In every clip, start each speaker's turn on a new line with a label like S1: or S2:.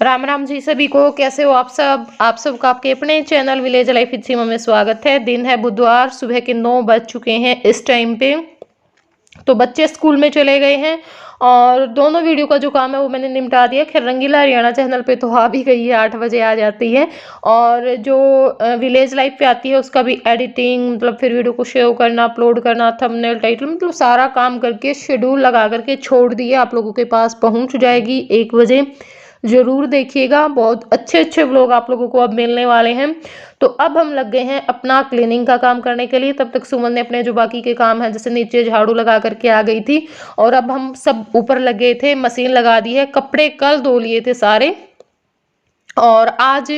S1: राम राम जी सभी को। कैसे हो आप सबका आपके अपने चैनल विलेज लाइफ विद सीमा में स्वागत है। दिन है बुधवार, सुबह के 9 बज चुके हैं इस टाइम पे। तो बच्चे स्कूल में चले गए हैं और दोनों वीडियो का जो काम है वो मैंने निपटा दिया। खैर रंगीला हरियाणा चैनल पे तो आ भी गई है, 8 बजे आ जाती है। और जो विलेज लाइफ पे आती है उसका भी एडिटिंग, मतलब फिर वीडियो को सेव करना, अपलोड करना, थंबनेल टाइटल, मतलब सारा काम करके शेड्यूल लगा करके छोड़ दिए। आप लोगों के पास पहुंच जाएगी 1 बजे। जरूर देखिएगा, बहुत अच्छे अच्छे व्लॉग आप लोगों को अब मिलने वाले हैं। तो अब हम लग गए हैं अपना क्लीनिंग का काम करने के लिए। तब तक सुमन ने अपने जो बाकी के काम है, जैसे नीचे झाड़ू लगा करके आ गई थी और अब हम सब ऊपर लगे थे। मशीन लगा दी है, कपड़े कल धो लिए थे सारे और आज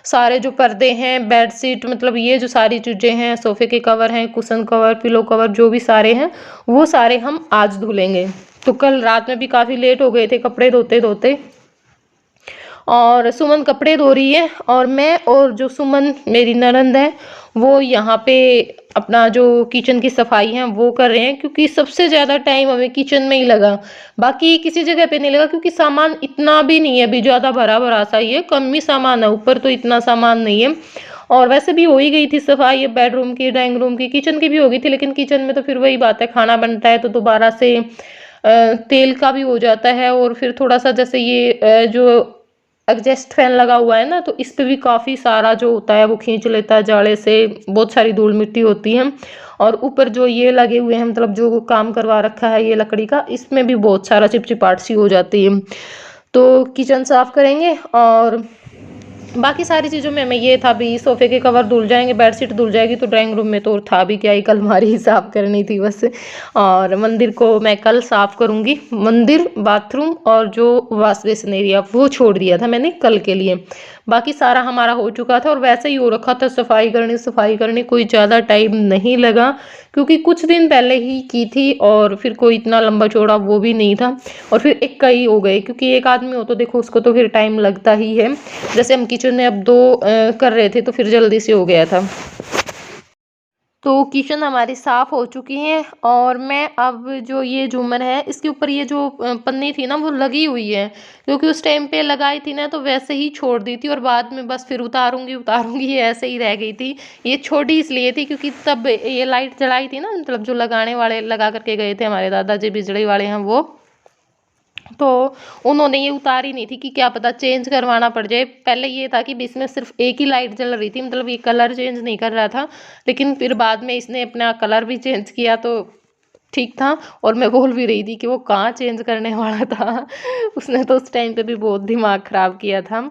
S1: सारे जो पर्दे हैं, बेडशीट, मतलब ये जो सारी चीजें हैं, सोफे के कवर हैं, कुशन कवर, पिलो कवर, जो भी सारे हैं वो सारे हम आज धुलेंगे। तो कल रात में भी काफी लेट हो गए थे कपड़े धोते धोते। और सुमन कपड़े धो रही है और मैं और जो सुमन मेरी ननंद है वो यहाँ पे अपना जो किचन की सफाई है वो कर रहे हैं, क्योंकि सबसे ज़्यादा टाइम हमें किचन में ही लगा, बाकी किसी जगह पे नहीं लगा। क्योंकि सामान इतना भी नहीं है, अभी ज़्यादा भरा भरा सा ही है, कम ही सामान है, ऊपर तो इतना सामान नहीं है। और वैसे भी हो ही गई थी सफाई, ये बेडरूम की, ड्राइंग रूम की, किचन की भी हो गई थी। लेकिन किचन में तो फिर वही बात है, खाना बनता है तो दोबारा से तेल का भी हो जाता है। और फिर थोड़ा सा जैसे ये जो एग्जॉस्ट फैन लगा हुआ है ना, तो इस पे भी काफ़ी सारा जो होता है वो खींच लेता है जाड़े से, बहुत सारी धूल मिट्टी होती है। और ऊपर जो ये लगे हुए हैं, मतलब जो काम करवा रखा है ये लकड़ी का, इसमें भी बहुत सारा चिपचिपाहट सी हो जाती है। तो किचन साफ करेंगे और बाकी सारी चीज़ों में हमें ये था भी, सोफे के कवर धुल जाएंगे, बेडशीट धुल जाएगी, तो ड्राइंग रूम में तो था भी क्या ही, कल अलमारी ही साफ करनी थी बस। और मंदिर को मैं कल साफ करूंगी, मंदिर, बाथरूम और जो वॉश बेसिन एरिया वो छोड़ दिया था मैंने कल के लिए। बाकी सारा हमारा हो चुका था और वैसे ही हो रखा था, सफाई करनी कोई ज़्यादा टाइम नहीं लगा, क्योंकि कुछ दिन पहले ही की थी और फिर कोई इतना लंबा चौड़ा वो भी नहीं था। और फिर एक कई हो गए, क्योंकि एक आदमी हो तो देखो उसको तो फिर टाइम लगता ही है। जैसे हम किचन में अब 2 कर रहे थे तो फिर जल्दी से हो गया था। तो किचन हमारी साफ हो चुकी है और मैं अब जो ये झूमर है इसके ऊपर ये जो पन्नी थी ना वो लगी हुई है, क्योंकि उस टाइम पे लगाई थी ना तो वैसे ही छोड़ दी थी और बाद में बस फिर उतारूंगी उतारूंगी ये ऐसे ही रह गई थी। ये छोटी इसलिए थी क्योंकि तब ये लाइट जलाई थी ना, मतलब जो लगाने वाले लगा करके गए थे हमारे दादाजी, बिजली वाले हैं वो, तो उन्होंने ये उतारी नहीं थी कि क्या पता चेंज करवाना पड़ जाए। पहले ये था कि इसमें सिर्फ एक ही लाइट जल रही थी, मतलब ये कलर चेंज नहीं कर रहा था। लेकिन फिर बाद में इसने अपना कलर भी चेंज किया तो ठीक था। और मैं बोल भी रही थी कि वो कहाँ चेंज करने वाला था उसने तो उस टाइम पे भी बहुत दिमाग ख़राब किया था।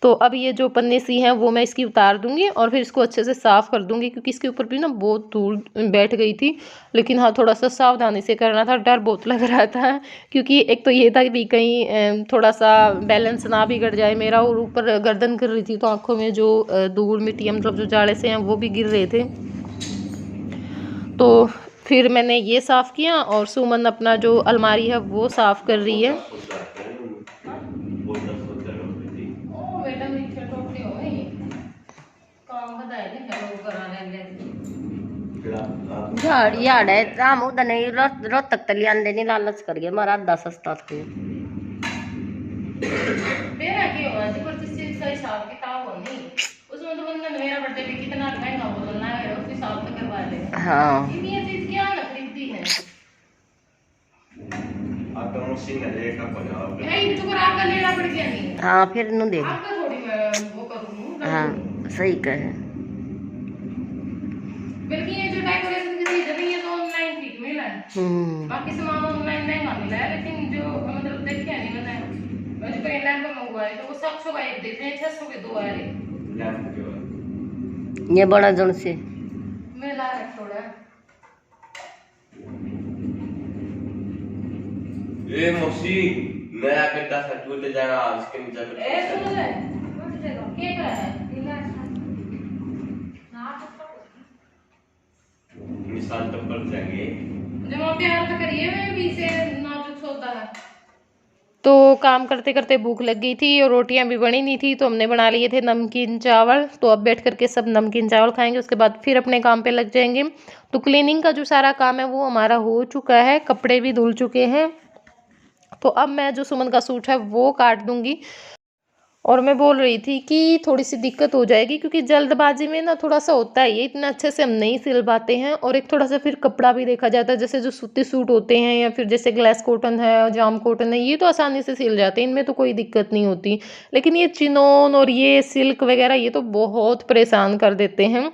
S1: तो अब ये जो पन्नी सी है वो मैं इसकी उतार दूंगी और फिर इसको अच्छे से साफ़ कर दूंगी, क्योंकि इसके ऊपर भी ना बहुत धूल बैठ गई थी। लेकिन हाँ, थोड़ा सा सावधानी से करना था, डर बहुत लग रहा था, क्योंकि एक तो ये था कि कहीं थोड़ा सा बैलेंस ना बिगड़ जाए मेरा, और ऊपर गर्दन गिर रही थी तो आंखों में जो धूल मिट्टी, मतलब जो जाड़े से हैं वो भी गिर रहे थे। तो फिर मैंने ये साफ़ किया और सुमन अपना जो अलमारी है वो साफ़ कर रही है।
S2: झाड़ है राम उधर नहीं रोज तक तली आंदे नहीं लालच करिए मारा आधा सस्ता था
S1: मेरा क्या हुआ जी, पर जिस चीज का हिसाब किताब हो नहीं, उसमें तो बंदा मेरा बर्थडे भी कितना महंगा बोलना है, उस हिसाब से करवा ले।
S2: हाँ
S1: ये चीज क्या ना खरीदती है
S3: आता मशीन है देखा पंजाब
S1: नहीं, तो करा कर लेना पड़ गया नहीं।
S2: हाँ फिर नु देख
S1: आपका थोड़ी मैं वो करूँ।
S2: हाँ सही कहे।
S1: बल्कि ये जो डेकोरेशन की चीज है ये तो ऑनलाइन ठीक मिला है, बाकी सामान ऑनलाइन महंगा मिला है। लेकिन जो मतलब देखिए नहीं मैंने जो पेन लैंप मंगवाए तो वो 700 का एक देते हैं, 600 के 2 आ रहे।
S2: ये बड़ा जन से
S1: मेला है थोड़ा
S3: ये मशीन नया कितना सा टूट जाएगा इसके नीचे
S1: ए सुन ले टूट जाएगा क्या कर रहा है ना
S3: मिसाल टप्पर जाएंगे
S1: जब आप प्यार तो करिए, मैं भी से नाजुक सौदा है। तो काम करते करते भूख लग गई थी और रोटियां भी बनी नहीं थी, तो हमने बना लिए थे नमकीन चावल। तो अब बैठ करके सब नमकीन चावल खाएंगे, उसके बाद फिर अपने काम पे लग जाएंगे। तो क्लीनिंग का जो सारा काम है वो हमारा हो चुका है, कपड़े भी धुल चुके हैं तो अब मैं जो सुमन का सूट है वो काट दूंगी। और मैं बोल रही थी कि थोड़ी सी दिक्कत हो जाएगी क्योंकि जल्दबाजी में ना थोड़ा सा होता है, ये इतना अच्छे से हम नहीं सिल पाते हैं। और एक थोड़ा सा फिर कपड़ा भी देखा जाता है, जैसे जो सूती सूट होते हैं या फिर जैसे ग्लास कॉटन है, जाम कॉटन है, ये तो आसानी से सिल जाते हैं, इनमें तो कोई दिक्कत नहीं होती। लेकिन ये चिनोन और ये सिल्क वगैरह ये तो बहुत परेशान कर देते हैं।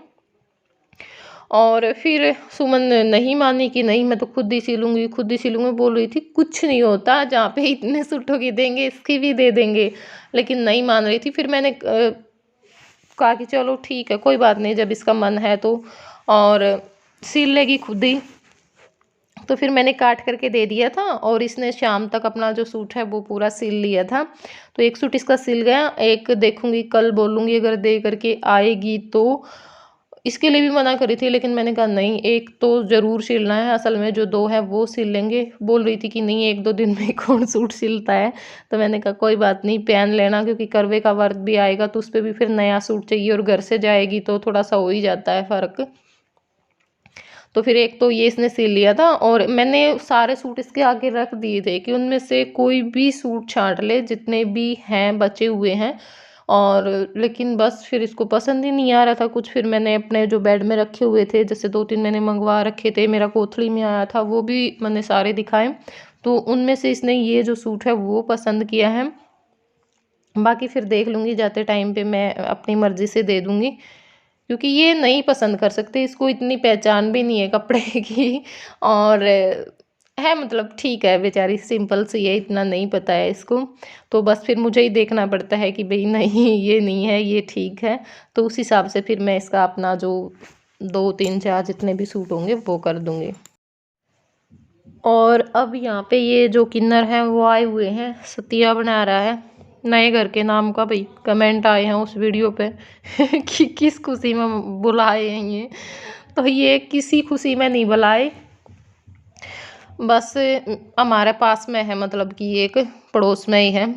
S1: और फिर सुमन नहीं मानी कि नहीं मैं तो खुद ही सिलूंगी, खुद ही सिलूंगी। बोल रही थी कुछ नहीं होता, जहाँ पे इतने सूटों की देंगे इसकी भी दे देंगे। लेकिन नहीं मान रही थी। फिर मैंने कहा कि चलो ठीक है, कोई बात नहीं, जब इसका मन है तो और सिल लेगी खुद ही। तो फिर मैंने काट करके दे दिया था और इसने शाम तक अपना जो सूट है वो पूरा सिल लिया था। तो एक सूट इसका सिल गया, एक देखूंगी कल, बोलूँगी अगर दे करके आएगी तो। इसके लिए भी मना करी थी लेकिन मैंने कहा नहीं, एक तो ज़रूर सिलना है, असल में जो दो है वो सिल लेंगे। बोल रही थी कि नहीं 1-2 दिन में कौन सूट सिलता है। तो मैंने कहा कोई बात नहीं, पहन लेना, क्योंकि करवे का वर्क भी आएगा तो उस पर भी फिर नया सूट चाहिए और घर से जाएगी तो थोड़ा सा हो ही जाता है फ़र्क। तो फिर एक तो ये इसने सिल लिया था और मैंने सारे सूट इसके आगे रख दिए थे कि उनमें से कोई भी सूट छांट ले, जितने भी हैं बचे हुए हैं। और लेकिन बस फिर इसको पसंद ही नहीं आ रहा था कुछ। फिर मैंने अपने जो बेड में रखे हुए थे, जैसे 2-3 मैंने मंगवा रखे थे, मेरा कोथली में आया था, वो भी मैंने सारे दिखाए। तो उनमें से इसने ये जो सूट है वो पसंद किया है। बाकी फिर देख लूँगी, जाते टाइम पे मैं अपनी मर्ज़ी से दे दूँगी, क्योंकि ये नहीं पसंद कर सकते, इसको इतनी पहचान भी नहीं है कपड़े की। और है मतलब ठीक है, बेचारी सिंपल सी है, इतना नहीं पता है इसको। तो बस फिर मुझे ही देखना पड़ता है कि भाई नहीं ये नहीं है, ये ठीक है। तो उस हिसाब से फिर मैं इसका अपना जो 2-3-4 जितने भी सूट होंगे वो कर दूँगी। और अब यहाँ पे ये जो किन्नर हैं वो आए हुए हैं, सतिया बना रहा है नए घर के नाम का। भाई कमेंट आए हैं उस वीडियो पे कि किस खुशी में बुलाए हैं ये। तो ये किसी खुशी में नहीं बुलाए, बस हमारे पास में है, मतलब कि एक पड़ोस में ही है।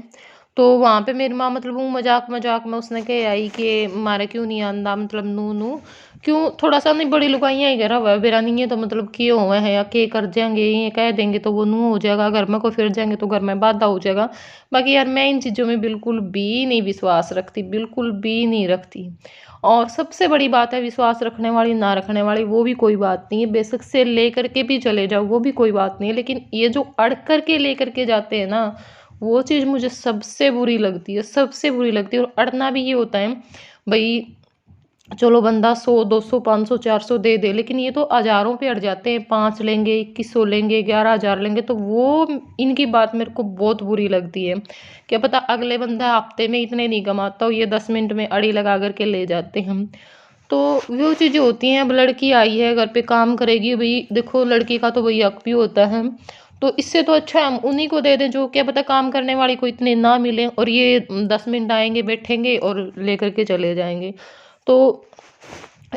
S1: तो वहाँ पे मेरी माँ मतलब वो मजाक मजाक में उसने कह आई कि मारे क्यों नहीं आंदा, मतलब नू नू क्यों थोड़ा सा नहीं, बड़ी लुगाइयाँ ही करा हुआ है बेरा नहीं है, तो मतलब किए हुए हैं या के कर जाएंगे, ये कह देंगे तो वो नू हो जाएगा, घर में को फिर जाएंगे तो घर में बाधा हो जाएगा। बाकी यार मैं इन चीज़ों में बिल्कुल भी नहीं विश्वास रखती, बिल्कुल भी नहीं रखती। और सबसे बड़ी बात है, विश्वास रखने वाली ना रखने वाली वो भी कोई बात नहीं है, बेशक से ले करके भी चले जाओ वो भी कोई बात नहीं है। लेकिन ये जो अड़ करके ले करके जाते हैं ना, वो चीज़ मुझे सबसे बुरी लगती है, सबसे बुरी लगती है। और अड़ना भी ये होता है भाई, चलो बंदा 100, 200, 500, 400 दे दे, लेकिन ये तो हज़ारों पे अड़ जाते हैं। 5 लेंगे, 2100 लेंगे, 11,000 लेंगे, तो वो इनकी बात मेरे को बहुत बुरी लगती है। क्या पता अगले बंदा हफ्ते में इतने नहीं कमाता हो, ये 10 मिनट में अड़ी लगा करके ले जाते हैं। तो वो चीज़ें होती हैं। अब लड़की आई है घर पे काम करेगी, भाई देखो लड़की का तो वही हक भी होता है। तो इससे तो अच्छा हम उन्हीं को दे दें जो क्या पता काम करने वाली को इतने ना मिले, और ये 10 मिनट आएंगे बैठेंगे और लेकर के चले जाएंगे। तो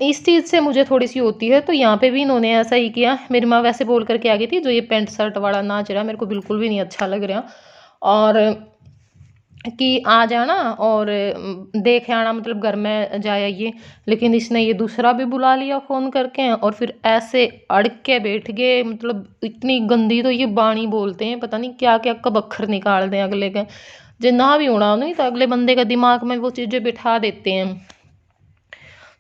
S1: इस चीज़ से मुझे थोड़ी सी होती है। तो यहाँ पे भी इन्होंने ऐसा ही किया। मेरी माँ वैसे बोल करके आ गई थी, जो ये पैंट शर्ट वाला नाच रहा मेरे को बिल्कुल भी नहीं अच्छा लग रहा, और कि आ जाना और देख आना, मतलब घर में जा आइए। लेकिन इसने ये दूसरा भी बुला लिया फ़ोन करके और फिर ऐसे अड़ के बैठ गए, मतलब इतनी गंदी, तो ये बाणी बोलते हैं, पता नहीं क्या क्या कबक्खर निकाल दें अगले के, जो ना भी होना नहीं तो अगले बंदे का दिमाग में वो चीज़ें बिठा देते हैं।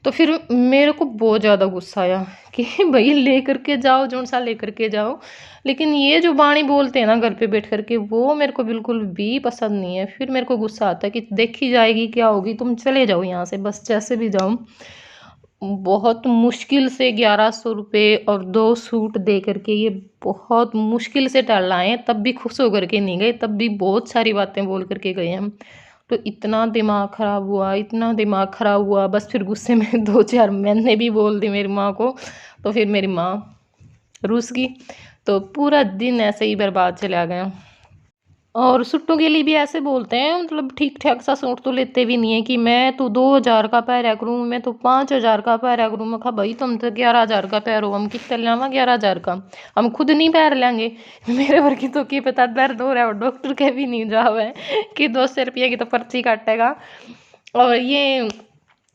S1: तो फिर मेरे को बहुत ज़्यादा गुस्सा आया कि भाई ले करके जाओ, जोन सा ले करके जाओ। लेकिन ये जो बाणी बोलते हैं ना घर पे बैठ करके, वो मेरे को बिल्कुल भी पसंद नहीं है। फिर मेरे को गुस्सा आता है कि देखी जाएगी क्या होगी, तुम चले जाओ यहाँ से, बस जैसे भी जाओ। बहुत मुश्किल से 1100 रुपये और 2 सूट दे करके ये बहुत मुश्किल से टल आए, तब भी खुश होकर के नहीं गए, तब भी बहुत सारी बातें बोल करके गए हम। तो इतना दिमाग ख़राब हुआ, इतना दिमाग ख़राब हुआ, बस फिर गुस्से में 2-4 मैंने भी बोल दी मेरी माँ को। तो फिर मेरी माँ रूठ गई, तो पूरा दिन ऐसे ही बर्बाद चला गया। और सूटों के लिए भी ऐसे बोलते हैं, मतलब ठीक ठाक सा सूट तो लेते भी नहीं है कि मैं तो 2000 का पहरा करूँ, मैं तो 5000 का पहरा करूँ। मैं कहा भाई तुम तो 11,000 का पहरो, हम कितना लावा 11,000 का, हम खुद नहीं पहर लेंगे। मेरे वर्गी तो की पता दर्द हो रहा है और डॉक्टर के भी नहीं जाओ है कि 200 रुपये की तो पर्ची काटेगा। और ये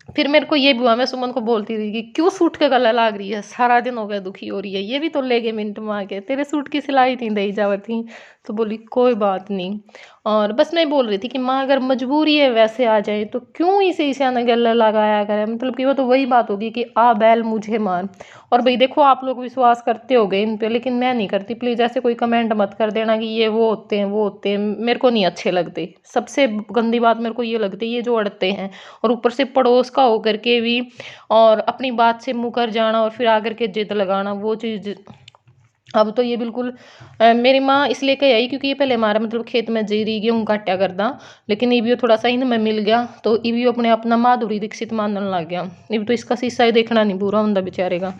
S1: फिर मेरे को ये भी हुआ, मैं सुमन को बोलती थी कि क्यों सूट का गला लाग रही है, सारा दिन हो गया दुखी हो रही है, ये भी तो ले गए मिनट में आके, तेरे सूट की सिलाई थी दई जावत थी। तो बोली कोई बात नहीं। और बस मैं बोल रही थी कि माँ अगर मजबूरी है वैसे आ जाए तो क्यों इसे ईशान गले लगाया करे, मतलब कि वो तो वही बात होगी कि आ बैल मुझे मार। और भाई देखो आप लोग विश्वास करते होगे इन पे, लेकिन मैं नहीं करती। प्लीज़ ऐसे कोई कमेंट मत कर देना कि ये वो होते हैं वो होते हैं, मेरे को नहीं अच्छे लगते। सबसे गंदी बात मेरे को ये लगती है ये जो अड़ते हैं, और ऊपर से पड़ोस का होकर के भी और अपनी बात से मुकर जाना और फिर आकर के जिद लगाना, वो चीज़ अब तो ये बिल्कुल मेरी माँ इसलिए कही आई क्योंकि ये पहले हमारा मतलब खेत में जीरी गेहूँ काटा करदा, लेकिन इबियो थोड़ा सा इनमें मिल गया तो इबियो अपने अपना माधुरी दीक्षित मानने लग गया। इब तो इसका शीशा ही देखना नहीं पूरा होंदा बेचारे का।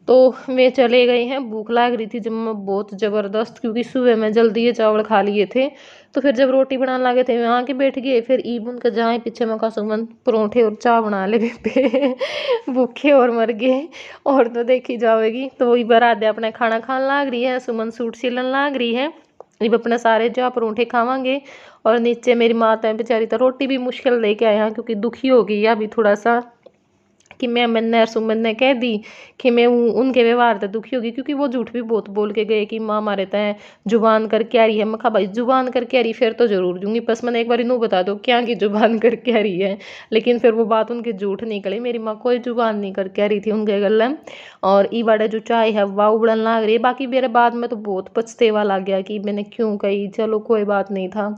S1: तो वे चले गए हैं। भूख लग रही थी जब मैं बहुत ज़बरदस्त, क्योंकि सुबह में जल्दी ये चावल खा लिए थे। तो फिर जब रोटी बनाने लगे थे मैं आके बैठ गए, फिर ईब उनका जहाँ पीछे मैं कहा सुमन परोठे और चाय बना ले बेबे भूखे और मर गए और तो देखी जाएगी। तो वही बरादे अपना खाना खाने लग रही है, सुमन सूट सिलन लग रही है। अब अपने सारे जा परोठे खावांगे। और नीचे मेरी माता है बेचारी तो रोटी भी मुश्किल लेके आए हैं क्योंकि दुखी हो गई है अभी थोड़ा सा कि मैंने और सुमन ने कह दी कि मैं उनके व्यवहार से दुखी होगी, क्योंकि वो झूठ भी बहुत बोल के गए कि माँ मारे तय जुबान करके आ रही है। मैं कहा भाई जुबान करके आ रही फिर तो जरूर दूंगी, बस मैंने एक बार इनू बता दो क्या की जुबान करके आ रही है। लेकिन फिर वो बात उनकी झूठ निकली, मेरी माँ कोई जुबान नहीं करके आ रही थी उनके गले। और ई बाड़े जो चाय है वाह उबड़न लग रही है। बाकी मेरे बाद में तो बहुत पछतेवा लग गया कि मैंने क्यों कही, चलो कोई बात नहीं था।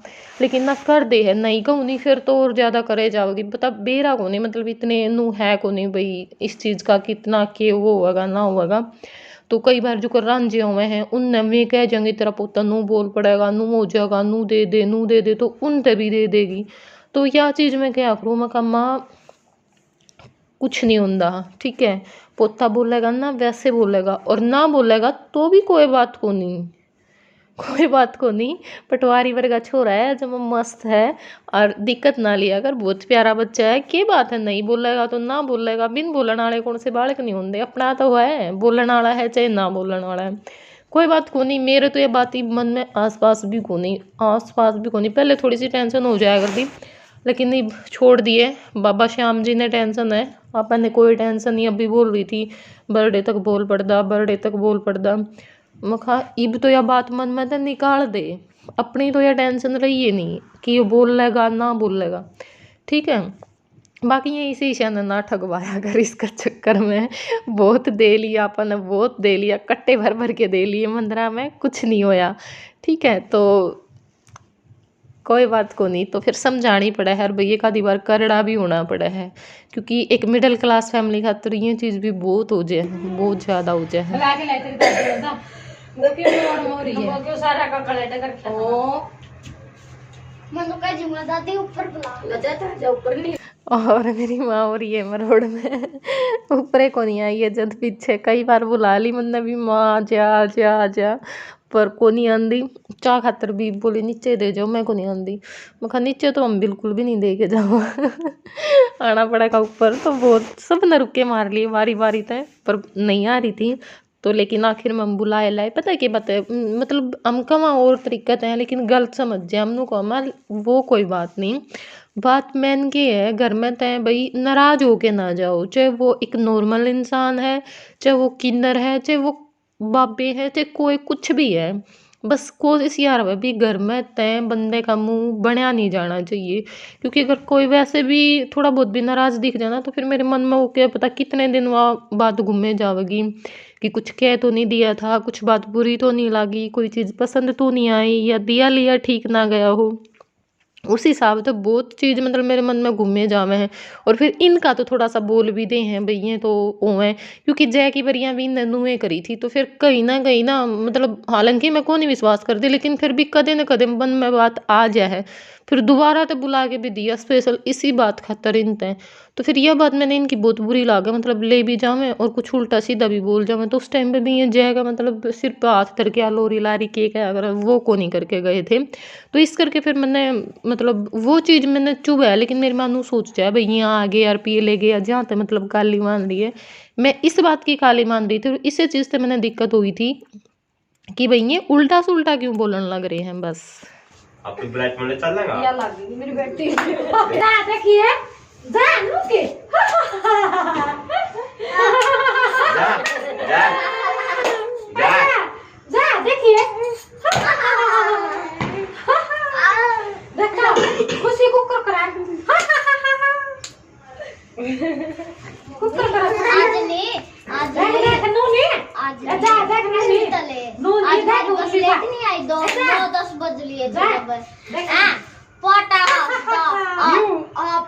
S1: लेकिन ना कर दे है नहीं कहूँ नहीं फिर तो और ज़्यादा करे जाओगी, बता बेरा को नहीं, मतलब इतने नू है को नहीं भाई इस चीज़ का कितना के वो होगा ना होगा। तो कई बार जो कर रांझे हुए हैं उनने वे कह जाएंगे तेरा पोता नू बोल पड़ेगा नू हो जाएगा नू दे दे, तो उनते भी दे देगी। तो यह चीज़ मैं क्या करूँ, मैं कहा माँ कुछ नहीं होता ठीक है, पोता बोलेगा ना वैसे बोलेगा और ना बोलेगा तो भी कोई बात को नहीं, कोई बात को नहीं। पटवारी वर्गा छोरा है जो मस्त है और दिक्कत ना लिया अगर बहुत प्यारा बच्चा है, क्या बात है नहीं बोलेगा तो ना बोलेगा। बिन बोलने वाले कौन से बालक नहीं होंगे, अपना तो है बोलने वाला है चाहे ना बोलने वाला है, कोई बात को नहीं। मेरे तो ये बात ही मन में आस पास भी को नहीं, पहले थोड़ी सी टेंशन हो जाया करती लेकिन नहीं छोड़ दिए। बाबा श्याम जी ने टेंशन है, पापा ने कोई टेंशन नहीं। अभी बोल रही थी बर्थडे तक बोल पड़दा। मखा इब तो यह बात मन में तो निकाल दे, अपनी तो यह टेंशन रही है नहीं कि ये बोल लेगा ना बोल लेगा ठीक है। बाकी ये इसी ईशा ने ना ठगवाया कर, इसका चक्कर में बहुत दे लिया अपन ने, बहुत दे लिया कट्टे भर भर के दे लिए मंदरा में, कुछ नहीं होया ठीक है। तो कोई बात को नहीं, तो फिर समझानी पड़ा है और भैया का दीवार करड़ा भी होना पड़ा है क्योंकि एक मिडिल क्लास फैमिली खातर ये चीज़ भी बहुत हो जाए, बहुत ज़्यादा हो जाए। और मेरी माँ हो रही है मरोड़ में ऊपर को नहीं आई है, जब पीछे कई बार बुला ली मैंने भी माँ जा जा जा पर को नहीं आंदी। चाह खातर भी बोली नीचे दे जाओ, मैं को नहीं आंदी। मैं कहा नीचे तो हम बिल्कुल भी नहीं दे के जाओ आना पड़ेगा ऊपर। तो बहुत सब ने रुके मार लिए बारी बारी तय, पर नहीं आ रही थी तो लेकिन आखिर में हम बुलाए लाए। पता है क्या बात है, मतलब हम कमा और तरीका है लेकिन गलत समझ जाए हमने को हमार वो कोई बात नहीं। बात मैन की है घर में तय भाई नाराज होके ना जाओ, चाहे वो एक नॉर्मल इंसान है चाहे वो किन्नर है चाहे वो बाबे है चाहे कोई कुछ भी है, बस कोशिश यार है भी घर में तय बंदे का मुंह बनया नहीं जाना चाहिए। क्योंकि अगर कोई वैसे भी थोड़ा बहुत भी नाराज दिख जाना तो फिर मेरे मन में वो क्या पता कितने दिन वहाँ बात घूमे जाएगी कि कुछ कह तो नहीं दिया था, कुछ बात बुरी तो नहीं लगी, कोई चीज़ पसंद तो नहीं आई या दिया लिया ठीक ना गया हो। उस हिसाब से बहुत चीज़ मतलब मेरे मन में घूमे जावे हैं। और फिर इनका तो थोड़ा सा बोल भी दे हैं भई तो ओवें, क्योंकि जय की बरियां भी इन नुएं करी थी, तो फिर कहीं ना मतलब हालांकि मैं को नहीं विश्वास करती, लेकिन फिर भी कदे न कदे मन में बात आ जाए है। फिर दोबारा तो बुला के भी दिया स्पेशल इसी बात खातर इनते। तो फिर यह बात मैंने इनकी बहुत बुरी लागे, मतलब ले भी जावें और कुछ उल्टा सीधा भी बोल जावें। तो उस टाइम पे भी ये जय मतलब सिर पे हाथ धर के लोरी लारी के क्या अगर वो को नहीं करके गए थे। तो इस करके फिर मैंने मतलब वो चीज़ मैंने चुभ है, लेकिन मेरे मानू सोच जाए भाई यहाँ आगे यार पी ले गया जहाँ तक मतलब काली मान रही है। मैं इस बात की काली मान रही थी और इसी चीज़ से मैंने दिक्कत हुई थी कि भाई ये उल्टा सुल्टा क्यों बोलने लग रहे हैं बस।
S3: आपके ब्लैक में चलेगा
S4: या लग गई मेरी बेटी ना देखिए जान के
S3: जा जा जा
S4: जा देखिए देखो खुशी कुकर करा कुकर करा
S5: आज नहीं
S4: देख नूनी
S5: आज
S4: जा देख नूनी नूनी
S5: आज
S4: देख
S5: बस
S4: नूनी
S5: लेट नहीं आई 10 बज लिए बस हां पोटा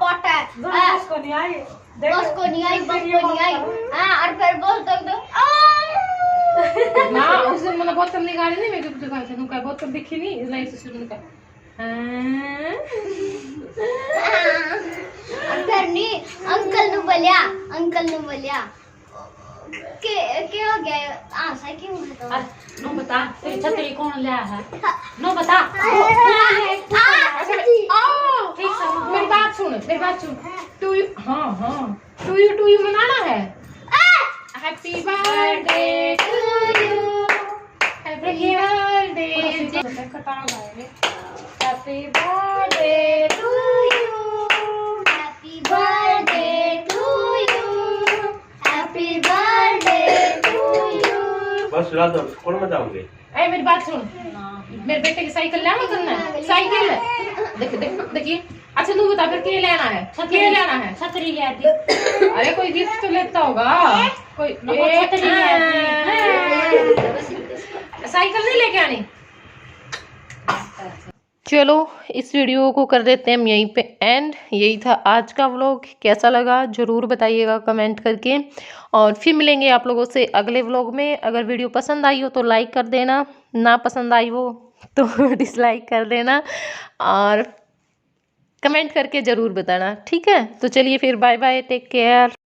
S5: पोटा
S4: बस को नहीं आई
S5: बस को नहीं आई हां और फिर बस तक दो
S4: ना उसने मैंने बहुत कम निकाली नहीं, मैं जो कहा था बहुत कम दिखी नहीं इसलिए इससे मैंने कहा
S5: फिर नहीं अंकल नु बोलिया के हो गया आशा क्यों है
S4: नो बता तेरी छतरी कौन लाया है नो बता ठीक है मेरी बात सुन टू यू हाँ टू यू मनाना है happy birthday to you happy birthday कटाना है happy birthday to you
S5: happy birthday to you happy birthday to you
S3: बस रात को कौन में जाओगे
S4: ए मेरी बात सुन मेरे बेटे की साइकिल लेना करना है साइकिल देखिए अच्छा तू बता फिर क्या लेना है छतरी ले दी अरे कोई गिफ्ट तो लेता होगा कोई छतरी साइकिल नहीं लेके आनी।
S1: चलो इस वीडियो को कर देते हैं हम यहीं पे एंड। यही था आज का व्लॉग, कैसा लगा ज़रूर बताइएगा कमेंट करके, और फिर मिलेंगे आप लोगों से अगले व्लॉग में। अगर वीडियो पसंद आई हो तो लाइक कर देना, ना पसंद आई हो तो डिसलाइक कर देना, और कमेंट करके ज़रूर बताना, ठीक है। तो चलिए फिर बाय बाय, टेक केयर।